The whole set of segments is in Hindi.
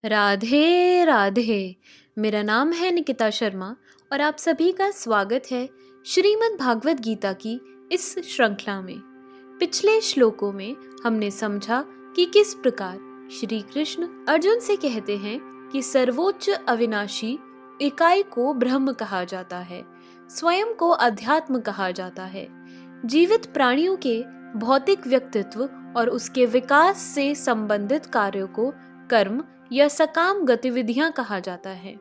राधे राधे। मेरा नाम है निकिता शर्मा और आप सभी का स्वागत है श्रीमद् भागवत गीता की इस श्रृंखला में। पिछले श्लोकों में हमने समझा कि किस प्रकार श्री कृष्ण अर्जुन से कहते हैं कि सर्वोच्च अविनाशी इकाई को ब्रह्म कहा जाता है, स्वयं को अध्यात्म कहा जाता है। जीवित प्राणियों के भौतिक व्यक्तित्व और उसके विकास से संबंधित कार्यों को कर्म या सकाम गतिविधियां कहा जाता है।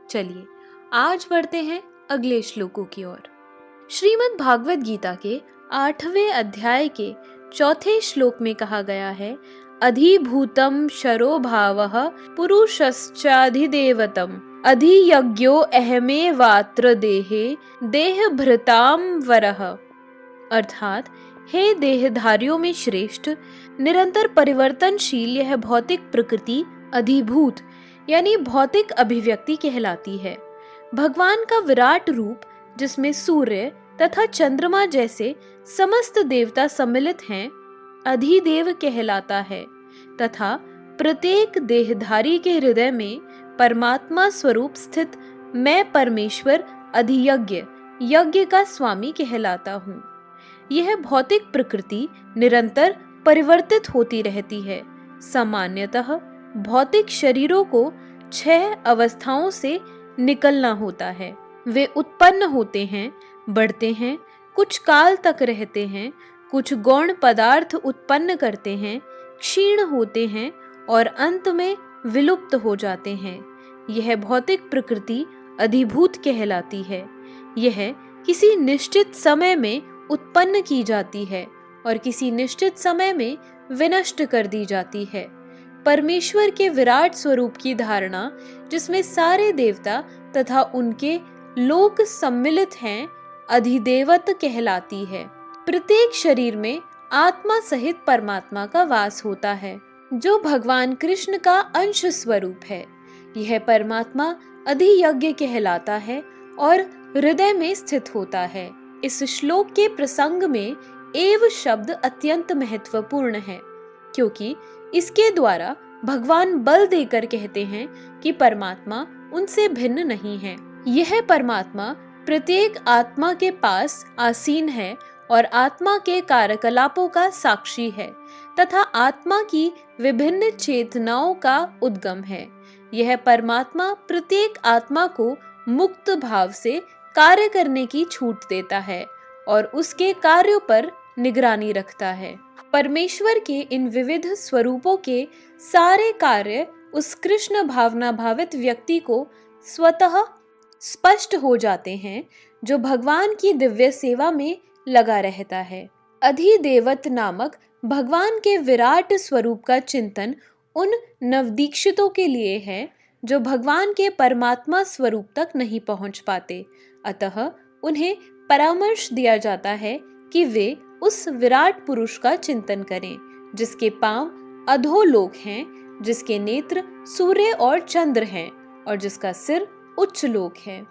चलिए आज बढ़ते हैं अगले श्लोकों की ओर। श्रीमद् भागवत गीता के 8वें अध्याय के 4थे श्लोक में कहा गया है, अधिभूतम शरो भावः पुरुषश्चाधिदेवतम अधियज्ञो अहमेवात्र देहे देहभृताम वरः। अर्थात हे देहधारियों में श्रेष्ठ, निरंतर परिवर्तनशील यह भौतिक प्रकृति अधिभूत यानी भौतिक अभिव्यक्ति कहलाती है। भगवान का विराट रूप जिसमें सूर्य तथा चंद्रमा जैसे समस्त देवता सम्मिलित हैं, अधिदेव कहलाता है तथा प्रत्येक देहधारी के हृदय में परमात्मा स्वरूप स्थित मैं परमेश्वर अधियज्ञ यज्ञ का स्वामी कहलाता हूँ। यह भौतिक प्रकृति निरंतर परिवर्तित होती रहती है। सामान्यतः भौतिक शरीरों को 6 अवस्थाओं से निकलना होता है। वे उत्पन्न होते हैं, बढ़ते हैं, कुछ काल तक रहते हैं, कुछ गौण पदार्थ उत्पन्न करते हैं, क्षीण होते हैं और अंत में विलुप्त हो जाते हैं। यह भौतिक प्रकृति अधिभूत कहलाती है। यह किसी निश्चित समय में उत्पन्न की जाती है और किसी निश्चित समय में विनष्ट कर दी जाती है। परमेश्वर के विराट स्वरूप की धारणा, जिसमें सारे देवता तथा उनके लोक सम्मिलित हैं, अधिदेवत कहलाती है। प्रत्येक शरीर में आत्मा सहित परमात्मा का वास होता है, जो भगवान कृष्ण का अंश स्वरूप है। यह परमात्मा अधियज्ञ कहलाता है और हृदय में स्थित होता है। इस श्लोक के प्रसंग में एव शब्द अत्यंत महत्वपूर्ण है, क्योंकि इसके द्वारा भगवान बल देकर कहते हैं कि परमात्मा उनसे भिन्न नहीं है। यह परमात्मा प्रत्येक आत्मा के पास आसीन है और आत्मा के कार्यकलापों का साक्षी है तथा आत्मा की विभिन्न चेतनाओं का उद्गम है। यह परमात्मा प्रत्येक आत्मा को मुक्त भाव से कार्य करने की छूट देता है और उसके कार्यों पर निगरानी रखता है। परमेश्वर के इन विविध स्वरूपों के सारे कार्य उस कृष्ण भावना भावित व्यक्ति को स्वतः स्पष्ट हो जाते हैं, जो भगवान की दिव्य सेवा में लगा रहता है। अधिदेवत नामक भगवान के विराट स्वरूप का चिंतन उन नवदीक्षितों के लिए है जो भगवान के परमात्मा स्वरूप तक नहीं पहुंच पाते। अतः उन्हें परामर्श दिया जाता है कि वे उस विराट पुरुष का चिंतन करें, जिसके पांव अधोलोक हैं, जिसके नेत्र सूर्य और चंद्र हैं और जिसका सिर उच्च लोक है।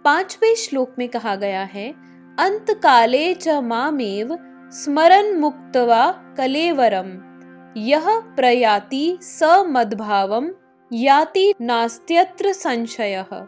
5वें श्लोक में कहा गया है, अंत काले च मामेव स्मरन् मुक्त्वा कलेवरम यह प्रयाति स मद्भावम याति नास्त्यत्र संशयः।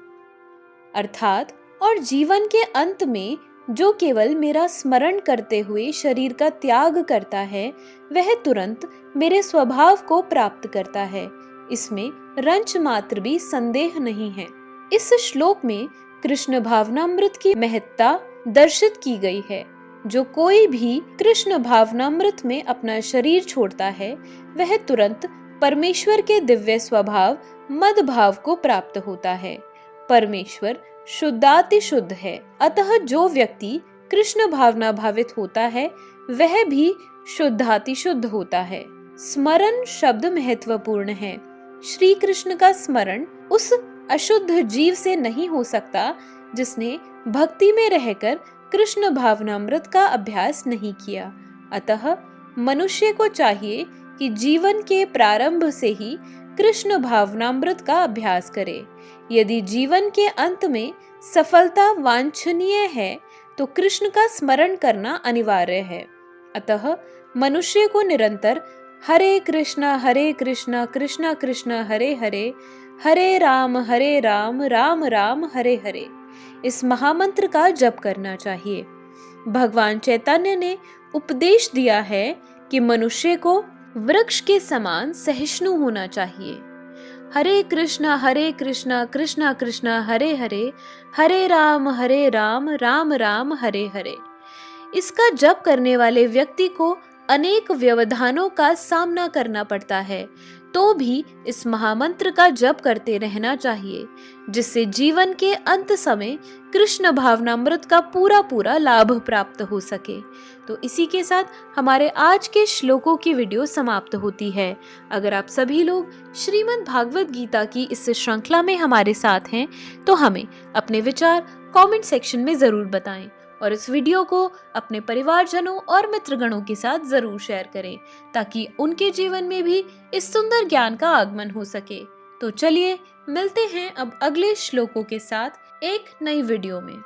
अर्थात और जीवन के अंत में जो केवल मेरा स्मरण करते हुए शरीर का त्याग करता है, वह तुरंत मेरे स्वभाव को प्राप्त करता है। इसमें रंच मात्र भी संदेह नहीं है। इस श्लोक में कृष्ण भावनामृत की महत्ता दर्शित की गई है। जो कोई भी कृष्ण भावनामृत में अपना शरीर छोड़ता है, वह तुरंत परमेश्वर के दिव्य स्वभाव मद भाव को प्राप्त होता है। परमेश्वर शुद्धाति शुद्ध है, अतः जो व्यक्ति कृष्ण भावना भावित होता है, वह भी शुद्धाति शुद्ध होता है। स्मरण शब्द महत्वपूर्ण है। श्री कृष्ण का स्मरण उस अशुद्ध जीव से नहीं हो सकता जिसने भक्ति में रहकर कृष्ण भावनामृत का अभ्यास नहीं किया। अतः मनुष्य को चाहिए कि जीवन के प्रारंभ से ही कृष्ण भावनामृत का अभ्यास करे। यदि जीवन के अंत में सफलता वांछनीय है, तो कृष्ण का स्मरण करना अनिवार्य है। अतः मनुष्य को निरंतर हरे कृष्णा कृष्णा कृष्णा हरे हरे, हरे राम राम राम हरे हरे। इस महामंत्र का जप करना चाहिए। भगवान चैतन्य ने उपदेश दिया है कि मनुष्य को वृक्ष के समान सहिष्णु होना चाहिए। हरे कृष्णा कृष्णा कृष्णा हरे हरे, हरे राम राम राम हरे हरे। इसका जप करने वाले व्यक्ति को अनेक व्यवधानों का सामना करना पड़ता है, तो भी इस महामंत्र का जप करते रहना चाहिए, जिससे जीवन के अंत समय कृष्ण भावनामृत का पूरा लाभ प्राप्त हो सके। तो इसी के साथ हमारे आज के श्लोकों की वीडियो समाप्त होती है। अगर आप सभी लोग श्रीमद् भागवत गीता की इस श्रृंखला में हमारे साथ हैं, तो हमें अपने विचार कमेंट सेक्शन में जरूर बताएं और इस वीडियो को अपने परिवारजनों और मित्रगणों के साथ जरूर शेयर करें, ताकि उनके जीवन में भी इस सुंदर ज्ञान का आगमन हो सके। तो चलिए मिलते हैं अब अगले श्लोकों के साथ एक नई वीडियो में।